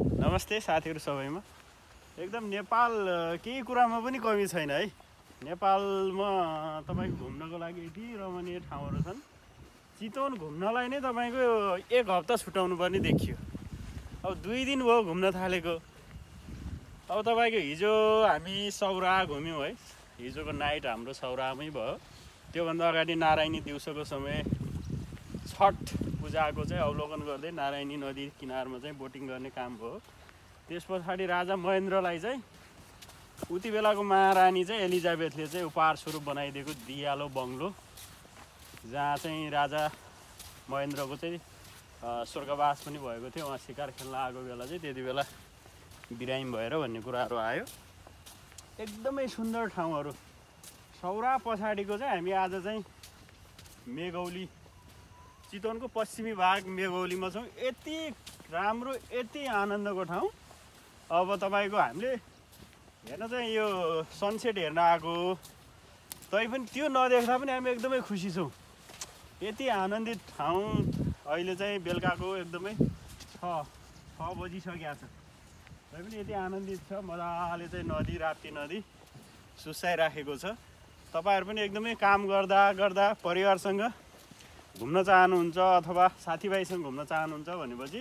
नमस्ते साथीहरु सबैमा। एकदम नेपाल केही कुरामा पनि कमी छैन है। नेपालमा तपाईको घुम्नको लागि यति रमणीय ठाउँहरु छन्। चितवन घुम्नलाई नै तपाईको 1 हप्ता छुटाउनु पर्ने देखियो। अब 2 दिन भयो घुम्न थालेको। अब तपाईको हिजो हामी सौरा घुम्यौं है। हिजोको नाइट हाम्रो सौरामै भयो। त्यो भन्दा अगाडि नारायणी दिउँसोको समय छठ पूजाको चाहिँ अवलोकन गर्दै नारायणी नदी किनारमा चाहिँ बोटिङ गर्ने काम भयो। त्यसपछि राजा महेन्द्रलाई चाहिँ उति बेलाको महारानी चाहिँ एलिजाबेथले चाहिँ उपहार स्वरूप बनाइदिएको दियालो बंगलो, जहाँ चाहिँ राजा महेन्द्रको चाहिँ स्वर्गवास पनि भएको थियो। उहाँ शिकार खेल्न आएको बेला चाहिँ त्यति बेला बिरामी भएर भन्ने कुराहरू आयो। एकदमै सुन्दर ठाउँहरू। सौरा पछाडिको चाहिँ हामी आज चाहिँ मेघौली, चितवनको पश्चिमी भाग मेघौलीमा छौँ। यति राम्रो, यति आनन्दको ठाउँ। अब तपाईको हामीले हेर्न चाहिँ यो सनसेट हेर्न आएको, तैपनि त्यो नदेख्दा पनि हामी एकदमै खुसी छौँ। यति आनन्दित ठाउँ। अहिले चाहिँ बेलुकाको एकदमै 6 बजिसकेको छ। तैपनि यति आनन्दित छ। मजाले चाहिँ नदी, राप्ती नदी सुसाइराखेको छ। तपाईहरु पनि एकदमै काम गर्दा गर्दा परिवारसँग घुम्न चाहनुहुन्छ अथवा साथीभाइसँग घुम्न चाहनुहुन्छ भनेपछि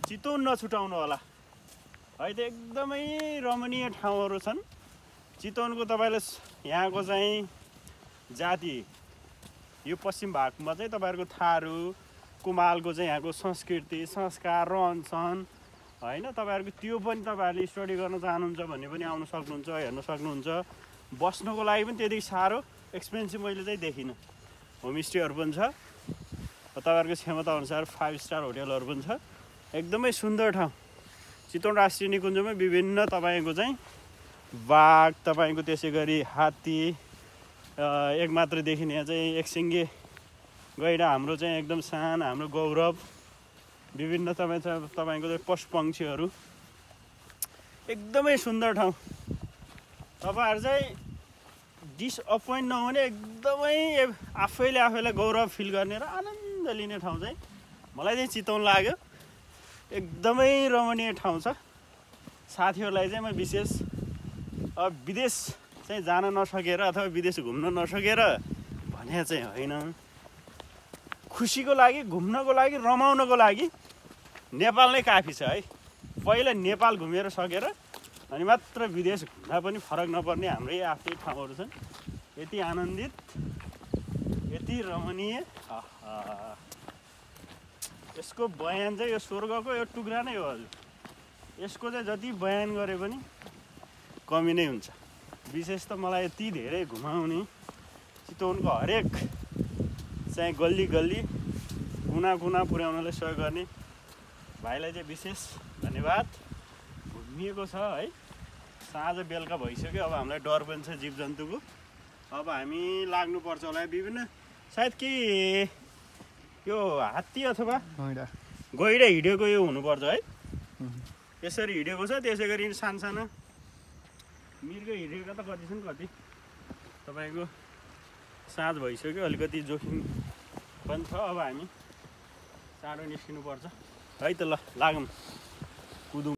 चितवन नछुटाउनु होला। है त एकदमै रमणीय ठाउँहरू छन्। चितवनको तपाईले यहाँको चाहिँ जाति, यो पश्चिम भागमा चाहिँ तपाईहरुको थारू, कुमालको चाहिँ यहाँको संस्कृति, संस्कार, रहनसहन हैन, तपाईहरुको त्यो पनि तपाईहरुले स्टडी गर्न चाहनुहुन्छ भने पनि आउन सक्नुहुन्छ, हेर्न सक्नुहुन्छ। बस्नको लागि पनि त्यति साह्रो एक्सपेन्सिभ मैले चाहिँ देखिनँ। होमस्टेहरू पनि छ। तपाईहरुको क्षमता अनुसार 5 स्टार होटलहरू पनि छ। एकदमै सुन्दर ठाउँ। चितवन राष्ट्रिय निकुञ्जमा विभिन्न तपाईको चाहिँ बाघ, तपाईको त्यसैगरी हात्ती, एक मात्र देखिने चाहिँ एकसिङ्गे गैंडा, हाम्रो चाहिँ एकदम शान, हाम्रो गौरव। विभिन्न तपाईको चाहिँ पशुपक्षीहरू। एकदमै सुन्दर ठाउँ। तपाईहरु चाहिँ डिसअपोइन्ट नहुने, एकदमै आफैले गौरव फिल गर्ने र आनन्द लिने ठाउँ चाहिँ मलाई चाहिँ चितवन लाग्यो। एकदमै रमणीय ठाउँ छ। साथीहरूलाई चाहिँ म विशेष विदेश चाहिँ जान नसकेर अथवा विदेश घुम्न नसकेर भने चाहिँ होइन, खुसीको लागि, घुम्नको लागि, रमाउनको लागि नेपाल नै काफी छ है। पहिला नेपाल घुमेर सकेर अनि मात्र विदेश घुम्दा पनि फरक नपर्ने हाम्रै आफ्नै ठाउँहरू छन्। यति आनन्दित, यति रमणीय। यसको बयान चाहिँ यो स्वर्गको यो टुक्रा नै हो हजुर। यसको चाहिँ जति बयान गरे पनि कमी नै हुन्छ। विशेष त मलाई यति धेरै घुमाउने, चितवनको हरेक चाहिँ गल्ली गल्ली, कुना कुना पुर्याउनलाई सहयोग गर्ने भाइलाई चाहिँ विशेष धन्यवाद। घुमिएको छ है। साँझ बेलुका भइसक्यो। अब हामीलाई डर पनि छ जीव जन्तुको। अब हामी लाग्नुपर्छ होला। विभिन्न सायद के यो हात्ती अथवा गैंडा हिँडेको यो हुनुपर्छ है। यसरी हिँडेको छ। त्यसै गरी सानसाना मृग हिँडेका त कति छन्, कति तपाईको साँझ भइसक्यो। अलिकति जोखिम पनि छ। अब हामी चाँडो निस्किनुपर्छ है त। ल लागौँ।